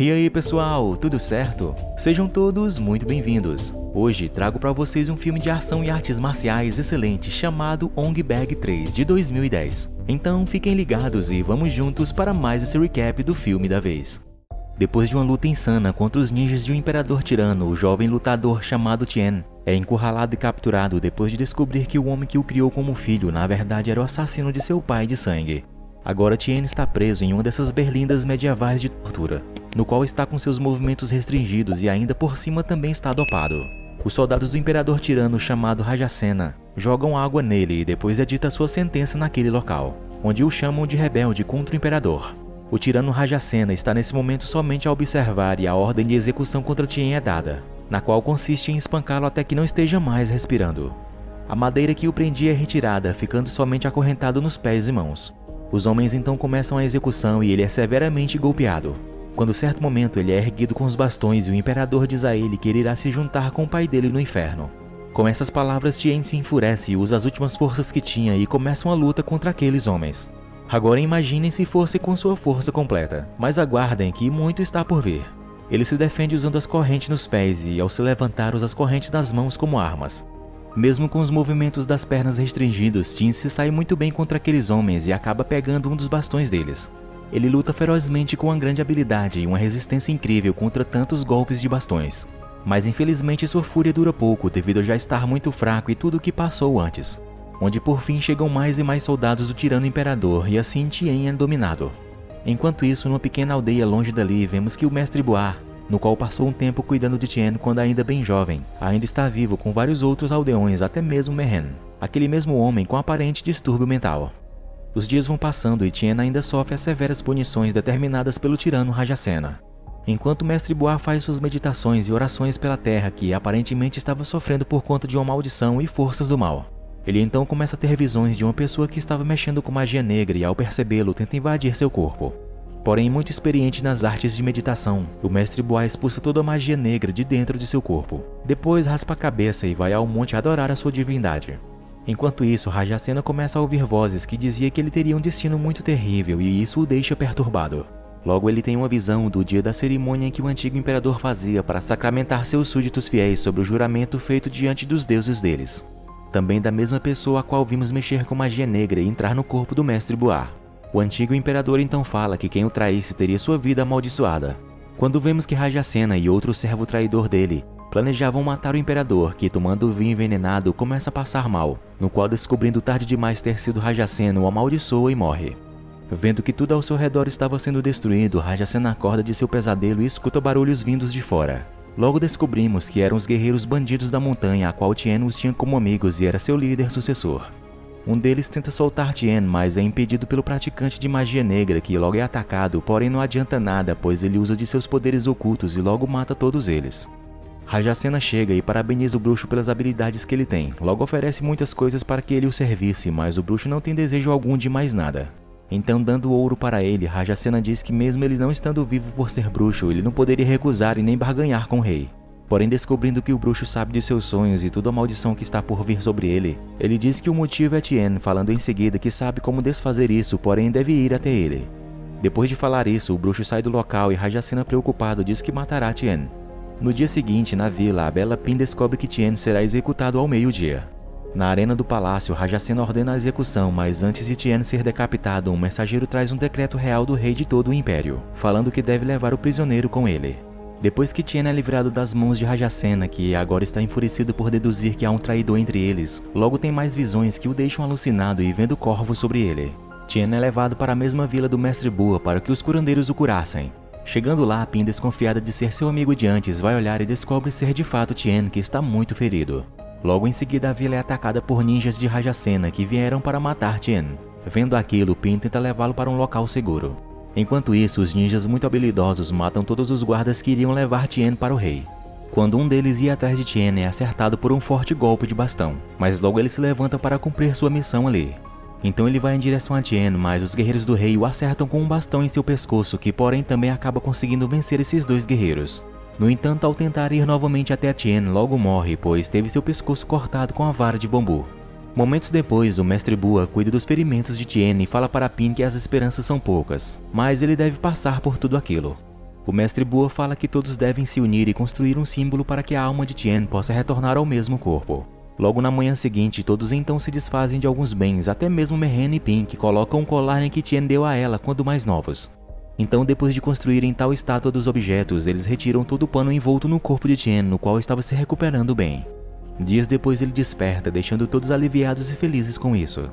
E aí pessoal, tudo certo? Sejam todos muito bem-vindos. Hoje trago para vocês um filme de ação e artes marciais excelente chamado Ong Bag 3 de 2010. Então fiquem ligados e vamos juntos para mais esse recap do filme da vez. Depois de uma luta insana contra os ninjas de um imperador tirano, o jovem lutador chamado Tien é encurralado e capturado depois de descobrir que o homem que o criou como filho na verdade era o assassino de seu pai de sangue. Agora Tien está preso em uma dessas berlindas medievais de tortura, no qual está com seus movimentos restringidos e ainda por cima também está dopado. Os soldados do imperador tirano chamado Rajasena jogam água nele e depois é dita sua sentença naquele local, onde o chamam de rebelde contra o imperador. O tirano Rajasena está nesse momento somente a observar e a ordem de execução contra Tien é dada, na qual consiste em espancá-lo até que não esteja mais respirando. A madeira que o prendia é retirada, ficando somente acorrentado nos pés e mãos. Os homens então começam a execução e ele é severamente golpeado. Quando certo momento ele é erguido com os bastões e o imperador diz a ele que ele irá se juntar com o pai dele no inferno. Com essas palavras, Tien se enfurece e usa as últimas forças que tinha e começa uma luta contra aqueles homens. Agora imaginem se fosse com sua força completa, mas aguardem que muito está por vir. Ele se defende usando as correntes nos pés e, ao se levantar, usa as correntes das mãos como armas. Mesmo com os movimentos das pernas restringidos, Tien se sai muito bem contra aqueles homens e acaba pegando um dos bastões deles. Ele luta ferozmente com uma grande habilidade e uma resistência incrível contra tantos golpes de bastões. Mas infelizmente sua fúria dura pouco devido a já estar muito fraco e tudo o que passou antes, onde por fim chegam mais e mais soldados do tirano imperador e assim Tien é dominado. Enquanto isso, numa pequena aldeia longe dali, vemos que o mestre Boar, no qual passou um tempo cuidando de Tien quando ainda bem jovem, ainda está vivo com vários outros aldeões, até mesmo Mehen, aquele mesmo homem com aparente distúrbio mental. Os dias vão passando e Tien ainda sofre as severas punições determinadas pelo tirano Rajasena. Enquanto o mestre Boar faz suas meditações e orações pela terra que aparentemente estava sofrendo por conta de uma maldição e forças do mal. Ele então começa a ter visões de uma pessoa que estava mexendo com magia negra e ao percebê-lo tenta invadir seu corpo. Porém, muito experiente nas artes de meditação, o mestre Boar expulsa toda a magia negra de dentro de seu corpo. Depois raspa a cabeça e vai ao monte adorar a sua divindade. Enquanto isso, Rajasena começa a ouvir vozes que diziam que ele teria um destino muito terrível e isso o deixa perturbado. Logo ele tem uma visão do dia da cerimônia em que o antigo imperador fazia para sacramentar seus súditos fiéis sobre o juramento feito diante dos deuses deles. Também da mesma pessoa a qual vimos mexer com magia negra e entrar no corpo do mestre Boar. O antigo imperador então fala que quem o traísse teria sua vida amaldiçoada. Quando vemos que Rajasena e outro servo traidor dele planejavam matar o imperador, que tomando o vinho envenenado começa a passar mal, no qual descobrindo tarde demais ter sido Rajasena o amaldiçoa e morre. Vendo que tudo ao seu redor estava sendo destruído, Rajasena acorda de seu pesadelo e escuta barulhos vindos de fora. Logo descobrimos que eram os guerreiros bandidos da montanha a qual Tien os tinha como amigos e era seu líder sucessor. Um deles tenta soltar Tien, mas é impedido pelo praticante de magia negra que logo é atacado, porém não adianta nada pois ele usa de seus poderes ocultos e logo mata todos eles. Rajasena chega e parabeniza o bruxo pelas habilidades que ele tem, logo oferece muitas coisas para que ele o servisse, mas o bruxo não tem desejo algum de mais nada. Então, dando ouro para ele, Rajasena diz que mesmo ele não estando vivo por ser bruxo, ele não poderia recusar e nem barganhar com o rei. Porém, descobrindo que o bruxo sabe de seus sonhos e toda a maldição que está por vir sobre ele, ele diz que o motivo é Tien, falando em seguida que sabe como desfazer isso, porém deve ir até ele. Depois de falar isso, o bruxo sai do local e Rajasena, preocupado, diz que matará Tien. No dia seguinte, na vila, a bela Pin descobre que Tien será executado ao meio-dia. Na arena do palácio, Rajasena ordena a execução, mas antes de Tien ser decapitado, um mensageiro traz um decreto real do rei de todo o império, falando que deve levar o prisioneiro com ele. Depois que Tien é livrado das mãos de Rajasena, que agora está enfurecido por deduzir que há um traidor entre eles, logo tem mais visões que o deixam alucinado e vendo corvos sobre ele. Tien é levado para a mesma vila do mestre Boa para que os curandeiros o curassem. Chegando lá, Pin, desconfiada de ser seu amigo de antes, vai olhar e descobre ser de fato Tien, que está muito ferido. Logo em seguida, a vila é atacada por ninjas de Rajasena que vieram para matar Tien. Vendo aquilo, Pin tenta levá-lo para um local seguro. Enquanto isso, os ninjas muito habilidosos matam todos os guardas que iriam levar Tien para o rei. Quando um deles ia atrás de Tien, é acertado por um forte golpe de bastão, mas logo ele se levanta para cumprir sua missão ali. Então ele vai em direção a Tien, mas os guerreiros do rei o acertam com um bastão em seu pescoço, que porém também acaba conseguindo vencer esses dois guerreiros. No entanto, ao tentar ir novamente até Tien, logo morre, pois teve seu pescoço cortado com a vara de bambu. Momentos depois, o mestre Boa cuida dos ferimentos de Tien e fala para Pin que as esperanças são poucas, mas ele deve passar por tudo aquilo. O mestre Bua fala que todos devem se unir e construir um símbolo para que a alma de Tien possa retornar ao mesmo corpo. Logo na manhã seguinte, todos então se desfazem de alguns bens, até mesmo Mehen e Pin, que colocam um colar em que Tien deu a ela quando mais novos. Então, depois de construírem tal estátua dos objetos, eles retiram todo o pano envolto no corpo de Tien, no qual estava se recuperando bem. Dias depois ele desperta, deixando todos aliviados e felizes com isso.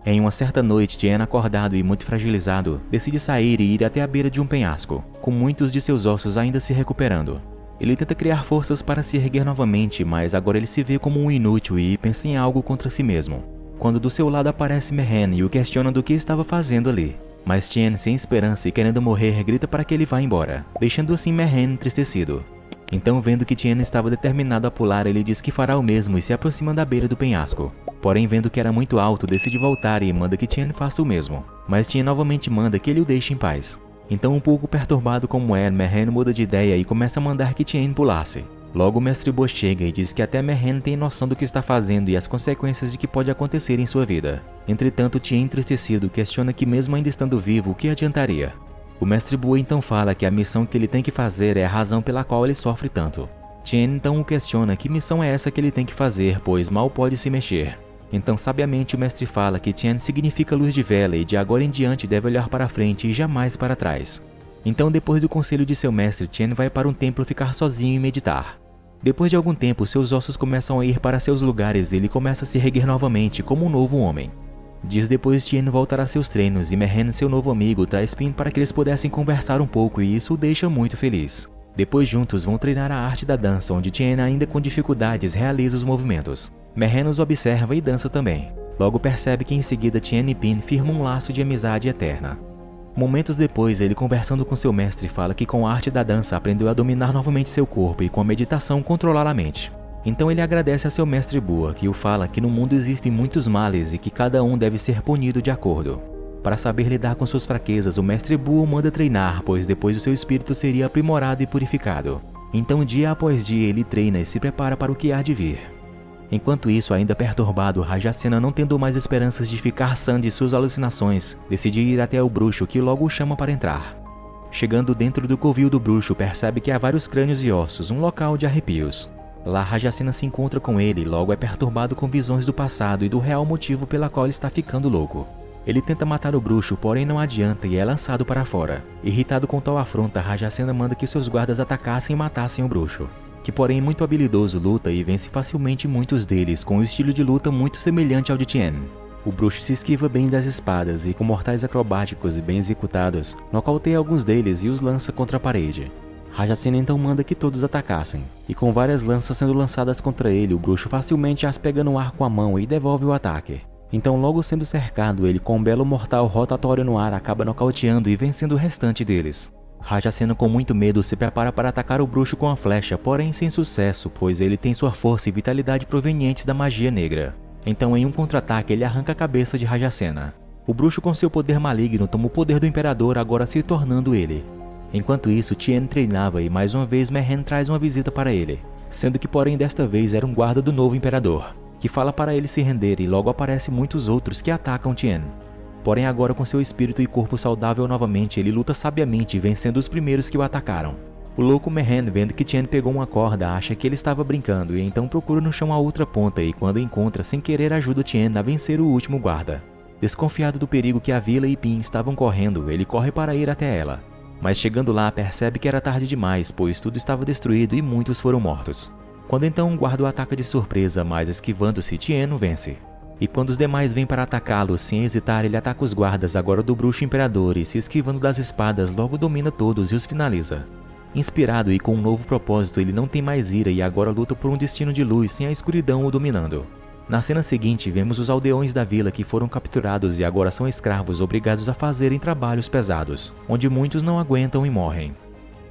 Em uma certa noite, Tien, acordado e muito fragilizado, decide sair e ir até a beira de um penhasco, com muitos de seus ossos ainda se recuperando. Ele tenta criar forças para se erguer novamente, mas agora ele se vê como um inútil e pensa em algo contra si mesmo. Quando do seu lado aparece Mehen e o questiona do que estava fazendo ali. Mas Tien, sem esperança e querendo morrer, grita para que ele vá embora, deixando assim Mehen entristecido. Então, vendo que Tien estava determinado a pular, ele diz que fará o mesmo e se aproxima da beira do penhasco. Porém, vendo que era muito alto, decide voltar e manda que Tien faça o mesmo. Mas Tien novamente manda que ele o deixe em paz. Então, um pouco perturbado como é, Mehen muda de ideia e começa a mandar que Tien pulasse. Logo o mestre Bua chega e diz que até Mehen tem noção do que está fazendo e as consequências de que pode acontecer em sua vida. Entretanto, Tien, entristecido, questiona que mesmo ainda estando vivo, o que adiantaria? O mestre Bua então fala que a missão que ele tem que fazer é a razão pela qual ele sofre tanto. Tien então o questiona que missão é essa que ele tem que fazer, pois mal pode se mexer. Então sabiamente o mestre fala que Tien significa luz de vela e de agora em diante deve olhar para frente e jamais para trás. Então, depois do conselho de seu mestre, Tien vai para um templo ficar sozinho e meditar. Depois de algum tempo, seus ossos começam a ir para seus lugares e ele começa a se erguer novamente como um novo homem. Dias depois, Tien voltará a seus treinos e Mehen, seu novo amigo, traz Pin para que eles pudessem conversar um pouco e isso o deixa muito feliz. Depois juntos vão treinar a arte da dança, onde Tien, ainda com dificuldades, realiza os movimentos. Mehen os observa e dança também. Logo percebe que em seguida Tien e Pin firmam um laço de amizade eterna. Momentos depois, ele conversando com seu mestre fala que com a arte da dança aprendeu a dominar novamente seu corpo e com a meditação controlar a mente. Então ele agradece a seu mestre Bua, que o fala que no mundo existem muitos males e que cada um deve ser punido de acordo. Para saber lidar com suas fraquezas, o mestre Bua o manda treinar, pois depois o seu espírito seria aprimorado e purificado. Então dia após dia ele treina e se prepara para o que há de vir. Enquanto isso, ainda perturbado, Rajasena, não tendo mais esperanças de ficar sã de suas alucinações, decide ir até o bruxo, que logo o chama para entrar. Chegando dentro do covil do bruxo, percebe que há vários crânios e ossos, um local de arrepios. Lá, Rajasena se encontra com ele e logo é perturbado com visões do passado e do real motivo pela qual ele está ficando louco. Ele tenta matar o bruxo, porém não adianta e é lançado para fora. Irritado com tal afronta, Rajasena manda que seus guardas atacassem e matassem o bruxo, que porém muito habilidoso luta e vence facilmente muitos deles, com um estilo de luta muito semelhante ao de Tien. O bruxo se esquiva bem das espadas e com mortais acrobáticos e bem executados, nocauteia alguns deles e os lança contra a parede. Rajasena então manda que todos atacassem, e com várias lanças sendo lançadas contra ele, o bruxo facilmente as pega no ar com a mão e devolve o ataque. Então, logo sendo cercado, ele com um belo mortal rotatório no ar acaba nocauteando e vencendo o restante deles. Rajasena, com muito medo, se prepara para atacar o bruxo com a flecha, porém sem sucesso, pois ele tem sua força e vitalidade provenientes da magia negra. Então, em um contra-ataque, ele arranca a cabeça de Rajasena. O bruxo, com seu poder maligno, toma o poder do imperador, agora se tornando ele. Enquanto isso, Tien treinava e mais uma vez Mehen traz uma visita para ele, sendo que porém desta vez era um guarda do novo imperador, que fala para ele se render e logo aparecem muitos outros que atacam Tien. Porém agora com seu espírito e corpo saudável novamente, ele luta sabiamente, vencendo os primeiros que o atacaram. O louco Mehen, vendo que Tien pegou uma corda, acha que ele estava brincando e então procura no chão a outra ponta e quando encontra, sem querer ajuda Tien a vencer o último guarda. Desconfiado do perigo que a Vila e Pin estavam correndo, ele corre para ir até ela. Mas chegando lá, percebe que era tarde demais, pois tudo estava destruído e muitos foram mortos. Quando então um guarda o ataca de surpresa, mas esquivando-se, Tien o vence. E quando os demais vêm para atacá-lo, sem hesitar, ele ataca os guardas agora do bruxo imperador e se esquivando das espadas, logo domina todos e os finaliza. Inspirado e com um novo propósito, ele não tem mais ira e agora luta por um destino de luz sem a escuridão o dominando. Na cena seguinte, vemos os aldeões da vila que foram capturados e agora são escravos obrigados a fazerem trabalhos pesados, onde muitos não aguentam e morrem.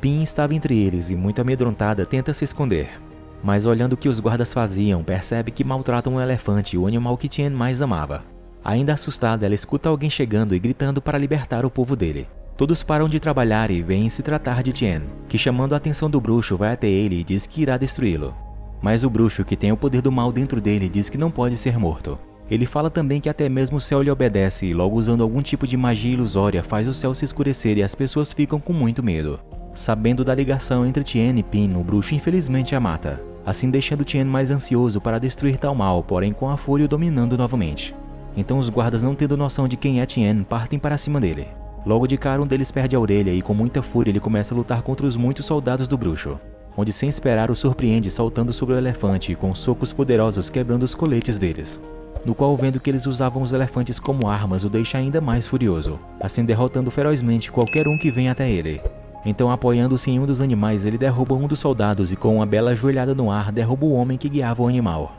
Pin estava entre eles e, muito amedrontada, tenta se esconder. Mas olhando o que os guardas faziam, percebe que maltratam um elefante, o animal que Tien mais amava. Ainda assustada, ela escuta alguém chegando e gritando para libertar o povo dele. Todos param de trabalhar e vêm se tratar de Tien, que chamando a atenção do bruxo vai até ele e diz que irá destruí-lo. Mas o bruxo, que tem o poder do mal dentro dele, diz que não pode ser morto. Ele fala também que até mesmo o céu lhe obedece e logo usando algum tipo de magia ilusória faz o céu se escurecer e as pessoas ficam com muito medo. Sabendo da ligação entre Tien e Pin, o bruxo infelizmente a mata, assim deixando Tien mais ansioso para destruir tal mal, porém com a fúria o dominando novamente. Então os guardas, não tendo noção de quem é Tien, partem para cima dele. Logo de cara um deles perde a orelha e com muita fúria ele começa a lutar contra os muitos soldados do bruxo, onde sem esperar o surpreende saltando sobre o elefante e com socos poderosos quebrando os coletes deles. No qual, vendo que eles usavam os elefantes como armas, o deixa ainda mais furioso, assim derrotando ferozmente qualquer um que venha até ele. Então, apoiando-se em um dos animais, ele derruba um dos soldados e com uma bela ajoelhada no ar derruba o homem que guiava o animal.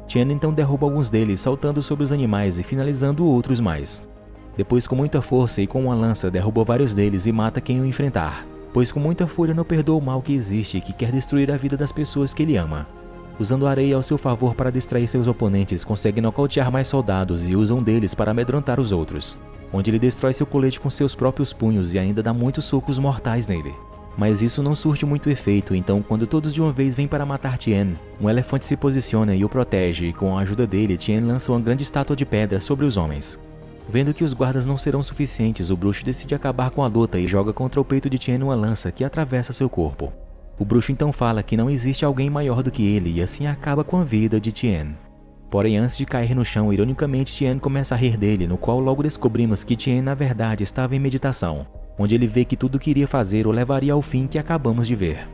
Tien então derruba alguns deles, saltando sobre os animais e finalizando outros mais. Depois, com muita força e com uma lança, derruba vários deles e mata quem o enfrentar, pois com muita fúria não perdoa o mal que existe e que quer destruir a vida das pessoas que ele ama. Usando a areia ao seu favor para distrair seus oponentes, consegue nocautear mais soldados e usa um deles para amedrontar os outros, onde ele destrói seu colete com seus próprios punhos e ainda dá muitos socos mortais nele. Mas isso não surte muito efeito, então quando todos de uma vez vêm para matar Tien, um elefante se posiciona e o protege, e com a ajuda dele, Tien lança uma grande estátua de pedra sobre os homens. Vendo que os guardas não serão suficientes, o bruxo decide acabar com a luta e joga contra o peito de Tien uma lança que atravessa seu corpo. O bruxo então fala que não existe alguém maior do que ele e assim acaba com a vida de Tien. Porém, antes de cair no chão, ironicamente Tien começa a rir dele, no qual logo descobrimos que Tien na verdade estava em meditação, onde ele vê que tudo o que iria fazer o levaria ao fim que acabamos de ver.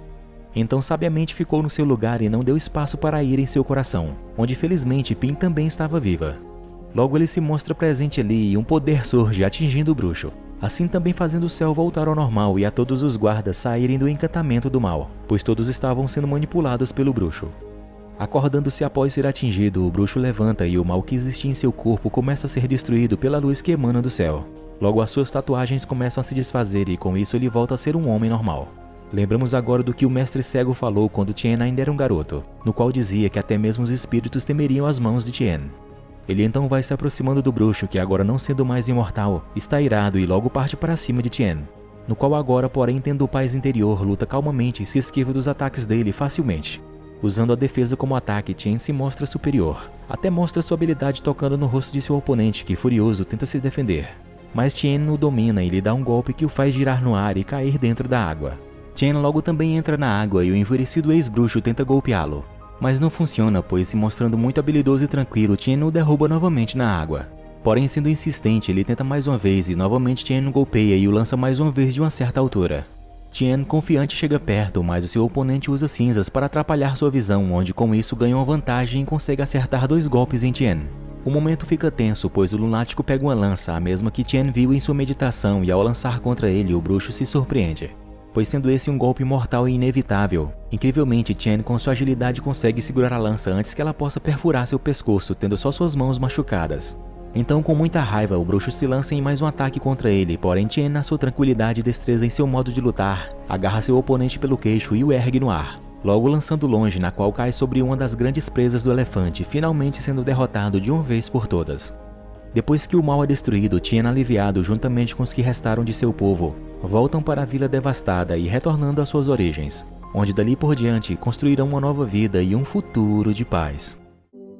Então sabiamente ficou no seu lugar e não deu espaço para ir em seu coração, onde felizmente Pin também estava viva. Logo ele se mostra presente ali e um poder surge atingindo o bruxo, assim também fazendo o céu voltar ao normal e a todos os guardas saírem do encantamento do mal, pois todos estavam sendo manipulados pelo bruxo. Acordando-se após ser atingido, o bruxo levanta e o mal que existia em seu corpo começa a ser destruído pela luz que emana do céu. Logo as suas tatuagens começam a se desfazer e com isso ele volta a ser um homem normal. Lembramos agora do que o mestre cego falou quando Tien ainda era um garoto, no qual dizia que até mesmo os espíritos temeriam as mãos de Tien. Ele então vai se aproximando do bruxo que, agora não sendo mais imortal, está irado e logo parte para cima de Tien, no qual agora, porém, tendo paz interior, luta calmamente e se esquiva dos ataques dele facilmente. Usando a defesa como ataque, Tien se mostra superior, até mostra sua habilidade tocando no rosto de seu oponente que, furioso, tenta se defender. Mas Tien o domina e lhe dá um golpe que o faz girar no ar e cair dentro da água. Tien logo também entra na água e o enfurecido ex-bruxo tenta golpeá-lo, mas não funciona, pois se mostrando muito habilidoso e tranquilo, Tien o derruba novamente na água. Porém, sendo insistente, ele tenta mais uma vez e novamente Tien o golpeia e o lança mais uma vez de uma certa altura. Tien, confiante, chega perto, mas o seu oponente usa cinzas para atrapalhar sua visão, onde com isso ganha uma vantagem e consegue acertar 2 golpes em Tien. O momento fica tenso, pois o lunático pega uma lança, a mesma que Tien viu em sua meditação, e ao lançar contra ele, o bruxo se surpreende, pois sendo esse um golpe mortal e inevitável. Incrivelmente, Tien com sua agilidade consegue segurar a lança antes que ela possa perfurar seu pescoço, tendo só suas mãos machucadas. Então, com muita raiva, o bruxo se lança em mais um ataque contra ele, porém Tien, na sua tranquilidade e destreza em seu modo de lutar, agarra seu oponente pelo queixo e o ergue no ar, logo lançando longe, na qual cai sobre uma das grandes presas do elefante, finalmente sendo derrotado de uma vez por todas. Depois que o mal é destruído, Tien, aliviado juntamente com os que restaram de seu povo, voltam para a vila devastada e retornando às suas origens, onde dali por diante construirão uma nova vida e um futuro de paz.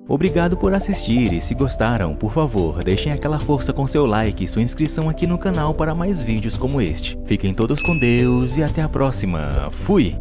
Obrigado por assistir e se gostaram, por favor, deixem aquela força com seu like e sua inscrição aqui no canal para mais vídeos como este. Fiquem todos com Deus e até a próxima. Fui!